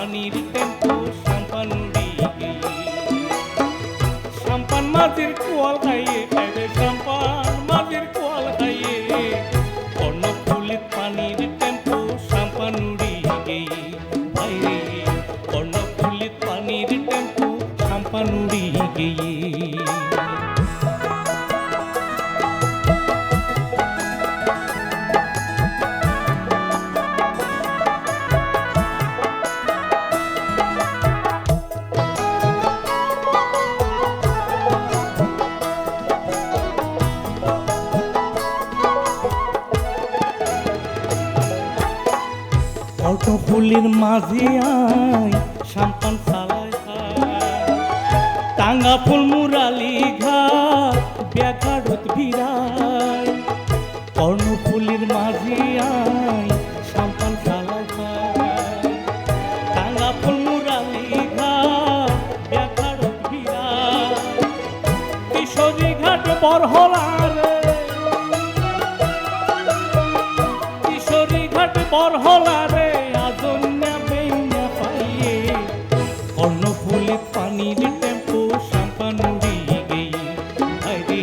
পানির টেম্পু সাম্পান উড়ি গিয়ে সাম্পান মাঝির কোয়াল খাইয়ে খাইবে সাম্পান মাঝির কোয়াল খাইয়ে কর্ণফুলির পানির টেম্পু সাম্পান উড়ি গিয়ে বাইরে কর্ণফুলির পানির টেম্পু সাম্পান উড়ি গিয়ে কর্ণফুলির মাঝি আয় সাম্পান চালায় টাঙ্গা ফুল মুরালি ঘাট ব্যাঘাড়ত ভিড়ায় কর্ণফুলির মাঝি আয় সাম্পান চালায় টাঙ্গা ফুল মুরালি ঘাট ব্যাঘাড়ত ভিড়ায় কিশোরী ঘাট বরহলারে কিশোরী ঘাট বরহলারে আজন্যা বেইনা পাইয়ে কর্ণফুলির পানির টেম্পু সাম্পান উড়ি গিয়ে আরে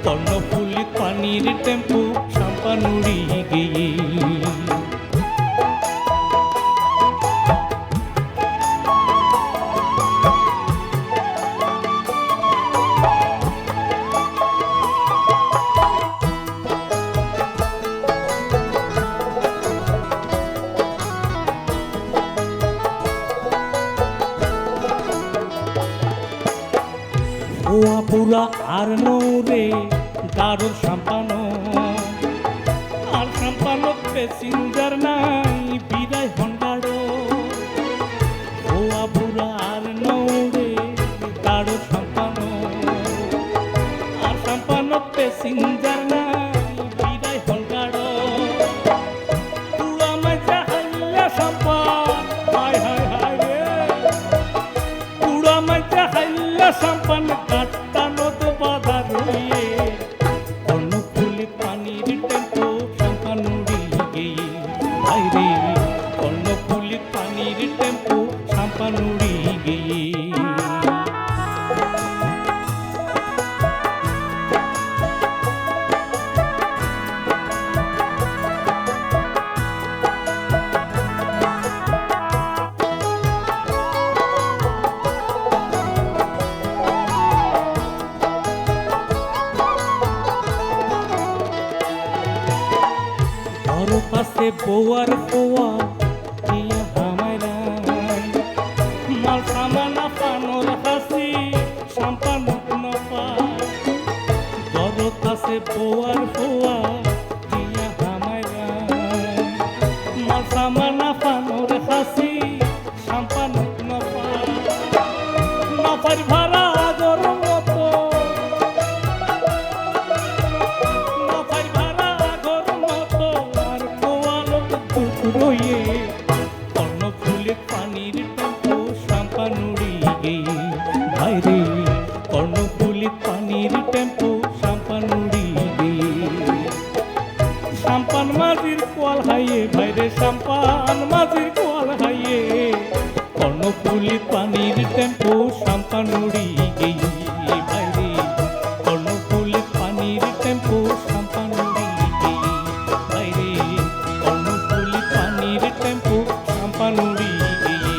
কর্ণফুলির পানির টেম্পু সাম্পান উড়ি গিয়ে ওয়া পুরা আর নৌরে গাড়োর সাম্পানো আর সাম্পানো প্যাসেঞ্জার নাই বিদায় হন্ডাড়ো ওয়া পুরা আর নৌরে গাড়োর সাম্পানো আর সাম্পানো প্যাসেঞ্জার নাই বিদায় হন্ডাড়ো পুরা মাঝে হাইলা সাম্পান হায় হায় হায় রে পুরা মাঝে হাইলা সাম্পান কাট্টা নদ বাধা রইয়ে কর্ণফুলির পানির টেম্পু সাম্পান উড়ি গিয়ে বাইরে কর্ণফুলির পানির টেম্পু সাম্পান উড়ি গিয়ে পাশে বউয়ার পোয়া দিয়া হামারা মাল সামানা পানোর হাসি সাম্পান নপা বড় কাছে বউয়ার পোয়া দিয়া হামারা মাল সামানা পানোর হাসি সাম্পান নপা নপার ভাড়া আগর মতো নপার ভাড়া আগর মতো রইয়ে কর্ণফুলির পানির টেম্পু সাম্পান উড়ি গিয়ে বাইরে কর্ণফুলির পানির টেম্পু সাম্পান উড়ি গিয়ে সাম্পান মাঝির কোয়াল হাইয়ে বাইরে সাম্পান মাঝির কোয়াল হাইয়ে কর্ণফুলির পানির টেম্পু সাম্পান উড়ি গিয়ে বাইরে কর্ণফুলির পানির টেম্পু সাম্পান উড়ি গিয়ে বাইরে কর্ণফুলির পানির টেম্পু সাম্পান উড়ি গিয়ে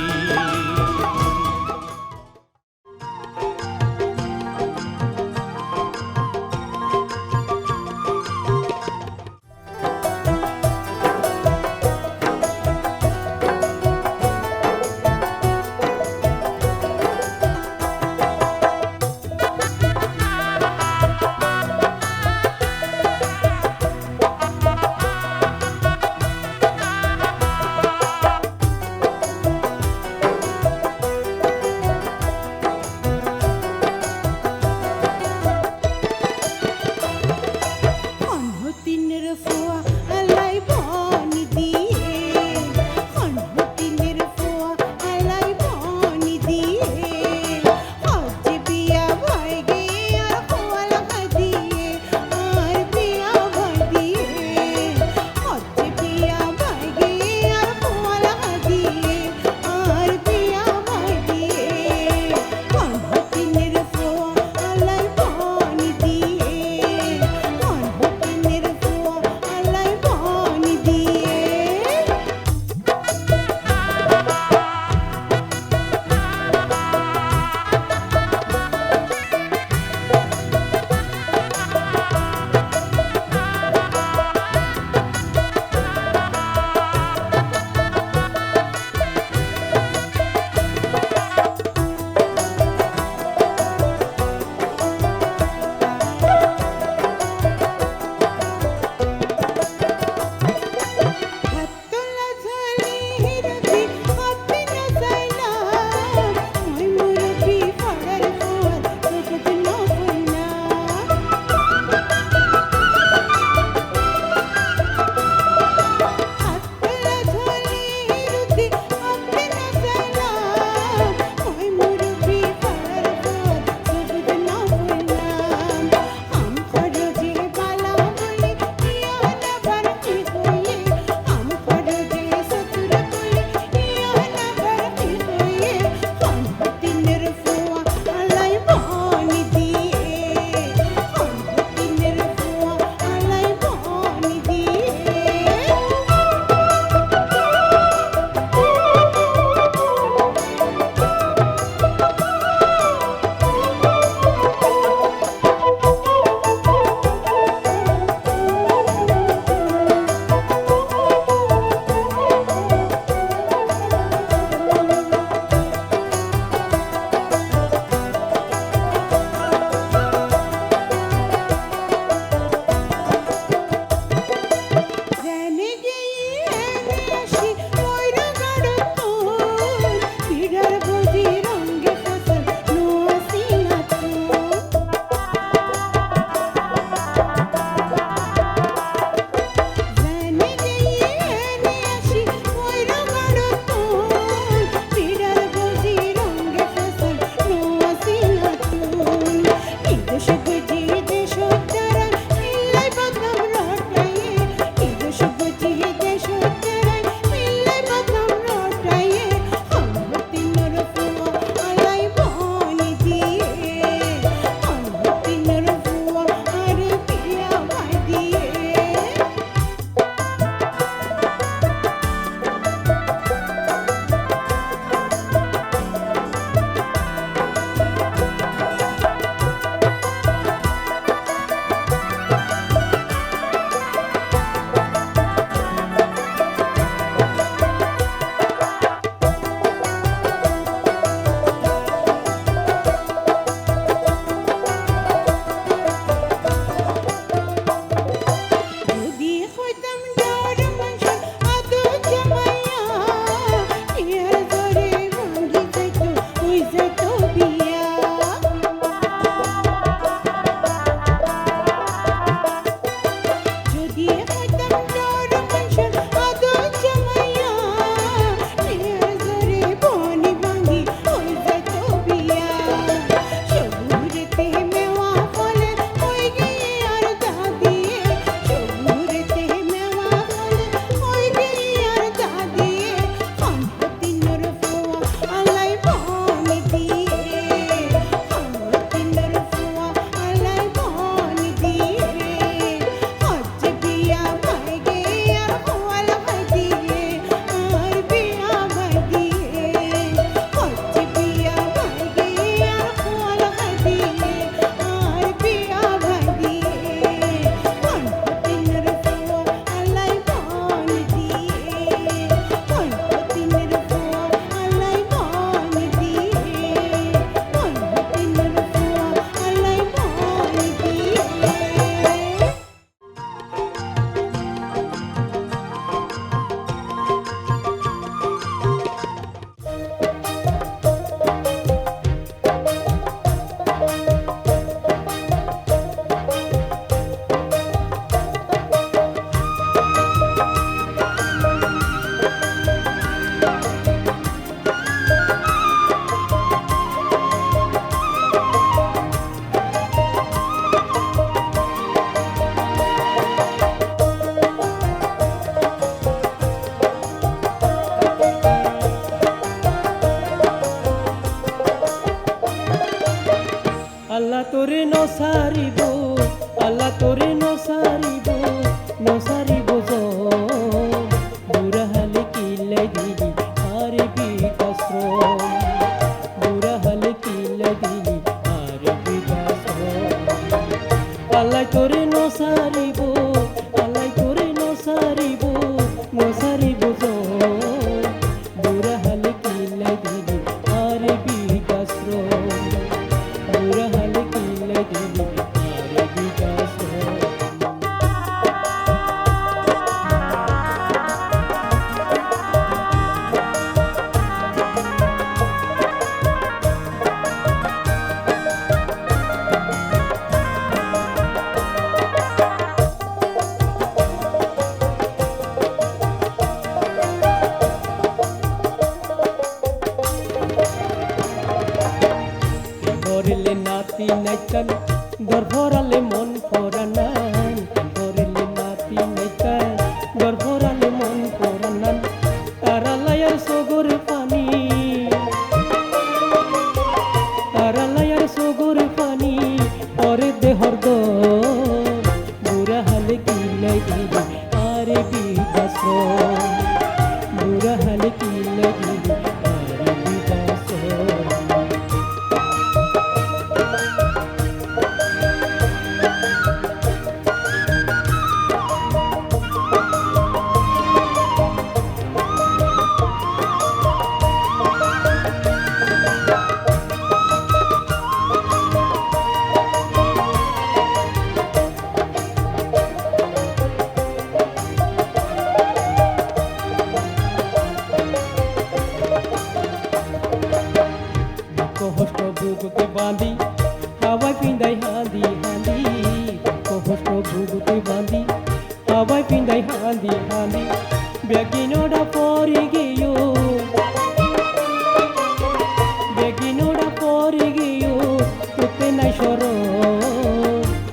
নসারিব আল্লাহ তোরে নসারিব নসারিব বুড়া হালে কিলাই দিলি আরে বিকাশ্রম বুড়া হালে কিলাই দিলি আরে বিকাশ্রম আল্লাহ তোরে নসারিব আল্লাহ তোরে নসারিব নসারিব বুড়া হালে কিলাই দিলি আরে বিকাশ্রম বুড়া হালে কিলাই দিলি আরে বিকাশ্রম ধরলে নাতি নাইতান গর্ভরালে মন পরানান ধরলে নাতি নাইতান গর্ভরালে মন পরানান তারালায়ার সগর পানি তারালায়ার সগর পানি পরে দেহর বুড়া হালে কিলাই দিলি আরে বিকাশ্রম বুড়া হালে কিলাই দিলি আরে বিকাশ্রম কষ্ট ভুগতে বাঁধি হাওয়ায় পিন্দাই হাঁদি হাঁদি কষ্ট ভুগতে বাঁধি হাওয়ায় পিন্দাই হাঁদি হাঁদি বেগিনোড়া পরে গিয়েও বেগিনোড়া পরে গিয়েও তোতে নাই সর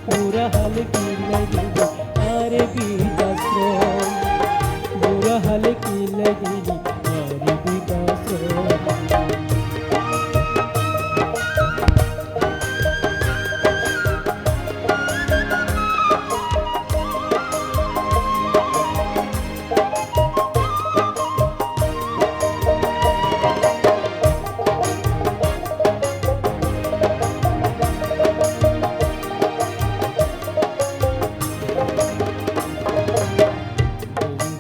বুড়া হালে কিলাই দিলি আরে বিকাশ্রম বুড়া হালে কিলাই দিলি আরে বিকাশ্রম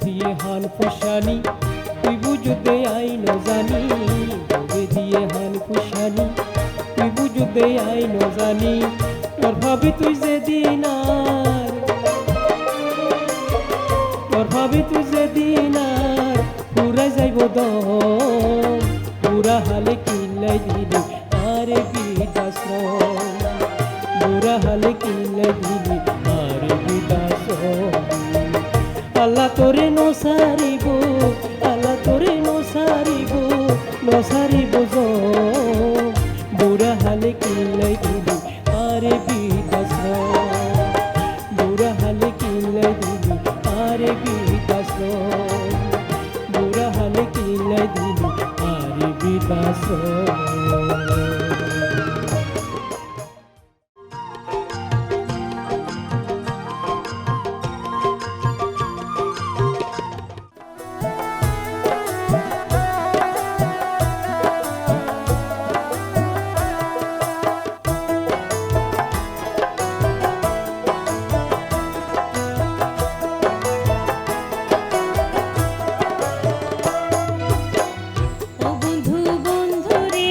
দিয়ে হান ফুসানি তুই বুঝতে আইন জানি বলে দিয়ে হান ফুসানি তুই বুঝতে আইন জানি তোর ভাবি তুই যে দিনার তোর ভাবি তুই যে দিনার পুরাই যাইব দম পুরা হালে কিলাই দিলি আরে বিকাশ্রম বুড়া হালে কিলাই দিলি আরে বিকাশ্রম আল্লাহ তোরে নসারিব আল্লাহ তোরে নসারিব নসারিব বুড়া হালে কিলাই দিলি আরে বিকাশ্রম বুড়া হালে কিলাই দিলি আরে বিকাশ্রম বুড়া হালে কিলাই দিলি আরে বিকাশ্রম ও বন্ধু বন্ধু রে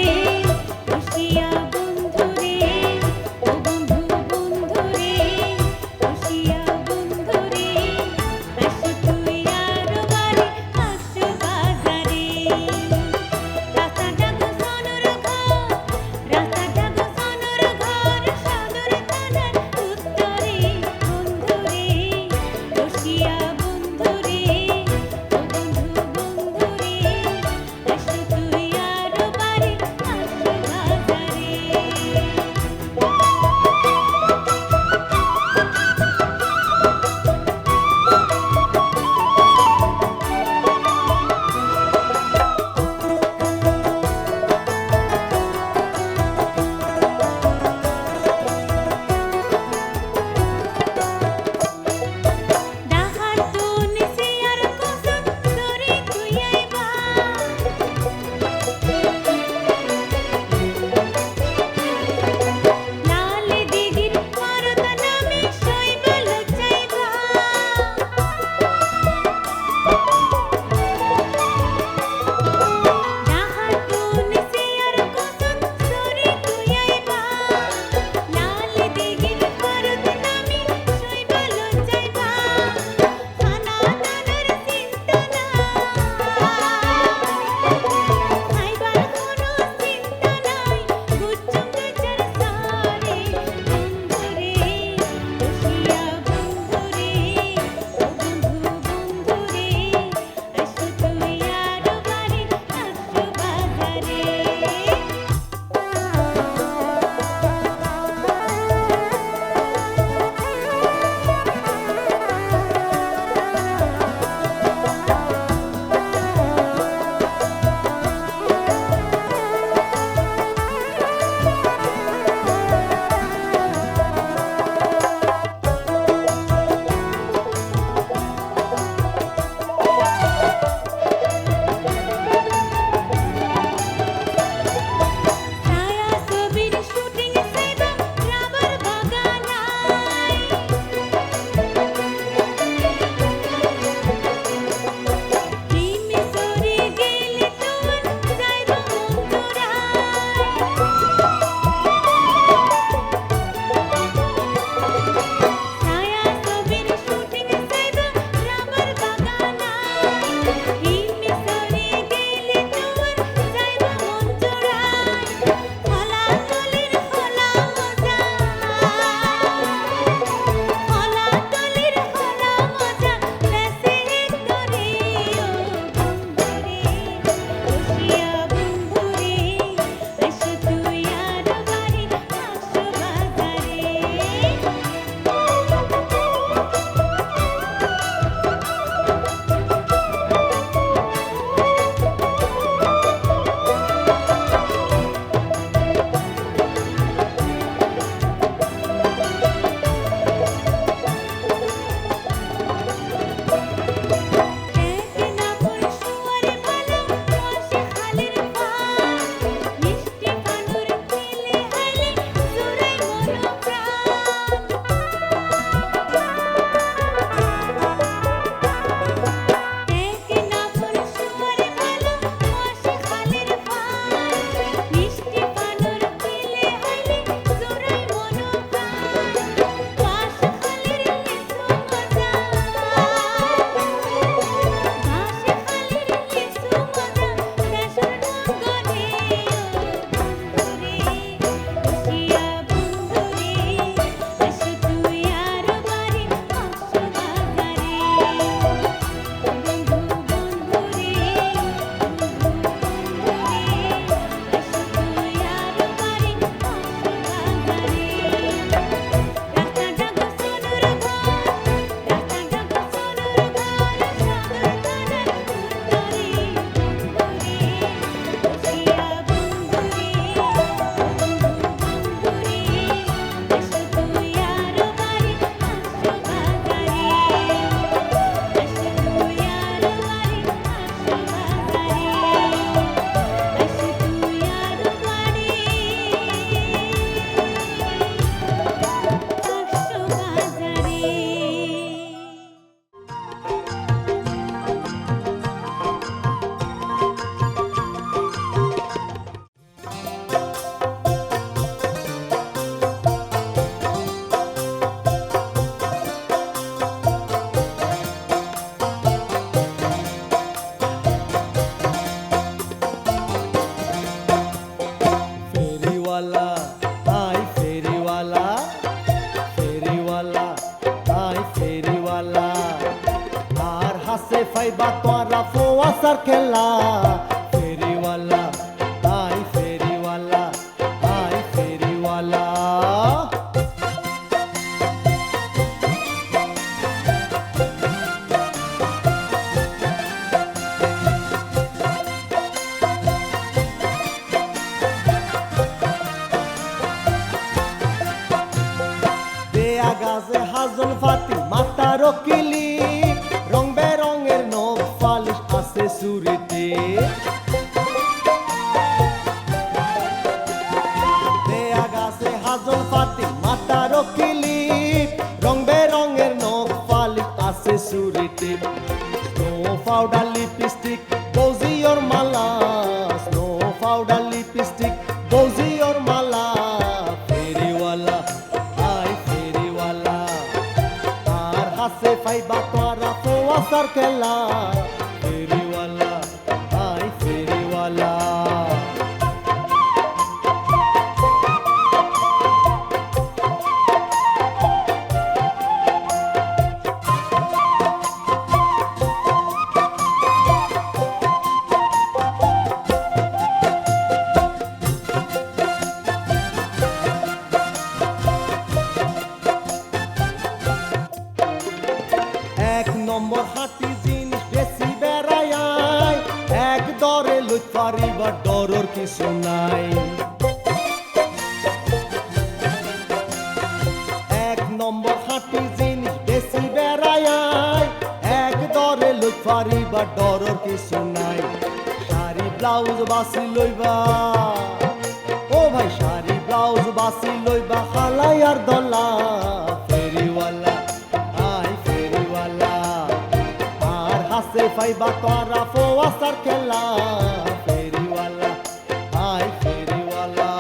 খেলা ফেরিওয়ালা আই ফেরিওয়ালা আই ফেরিওয়ালা দেয়া গাছে হাজন ফাতি মাতার কিলি রং বেরঙের নখ পালিশ আছে চুরিতে দেয়া গাছে হাজন ফাতি মাতার কিলি রং বেরঙের নখ পালিশ আছে চুরিতে স্নো পাউডার লিপস্টিক বৌজিওর মালা স্নো পাউডার লিপস্টিক বৌজিওর মালা ফেরিওয়ালা আই ফেরিওয়ালা আর হাসে পাইবা তোরা ফোয়াসার খেলা ফেরিওয়ালা আই ফেরিওয়ালা এক নম্বর হাতি জিনিস বেশি বেড়ায় এক দরে লুট পারিবার ডরর কিছু নাই এক নম্বর হাতি জিনিস বেশি বেড়ায় এক দরে লুট পারিবার ডরর কিছু নাই শাড়ি ব্লাউজ বাসি লইবা ও ভাই শাড়ি ব্লাউজ বাসি লইবা হালাই আর দলা ফেরিওয়ালা আই ফেরিওয়ালা আর হাসে পাইবা তোরা ফোয়াসার খেলা ফেরিওয়ালা আই ফেরিওয়ালা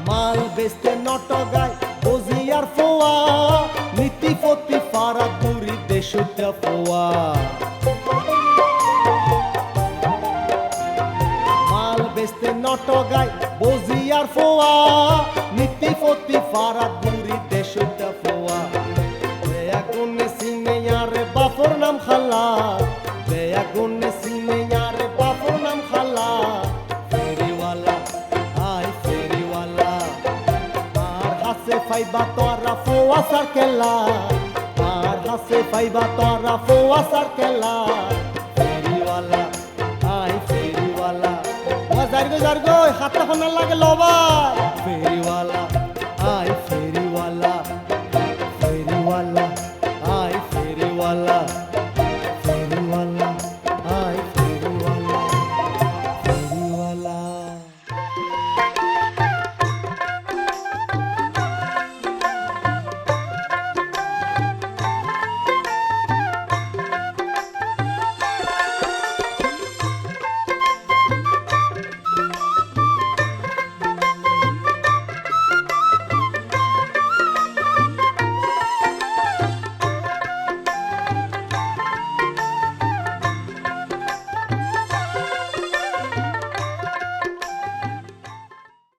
মাল বেচতে নটগায় বজিয়ার ফোয়া নীতি ফতি ফারা দুরি দেশটা ফোয়া মাল বেচতে নটগায় বজিয়ার ফোয়া নীতি ফতি ফারা দুরি দেশটা ফোয়া দেয়া গুনে সিনে ইয়ারে বাপর নাম খালা দেয়া গুনে সিনে ইয়ারে বাপর নাম খালা ফেরিওয়ালা আই ফেরিওয়ালা আর হাসে পাইবা তোরা ফোয়াসার খেলা আর হাসে পাইবা তোরা ফোয়াসার খেলা ফেরিওয়ালা আই ফেরিওয়ালা ও জারগো হাতটা ফোন লাগে লবা ফেরিওয়ালা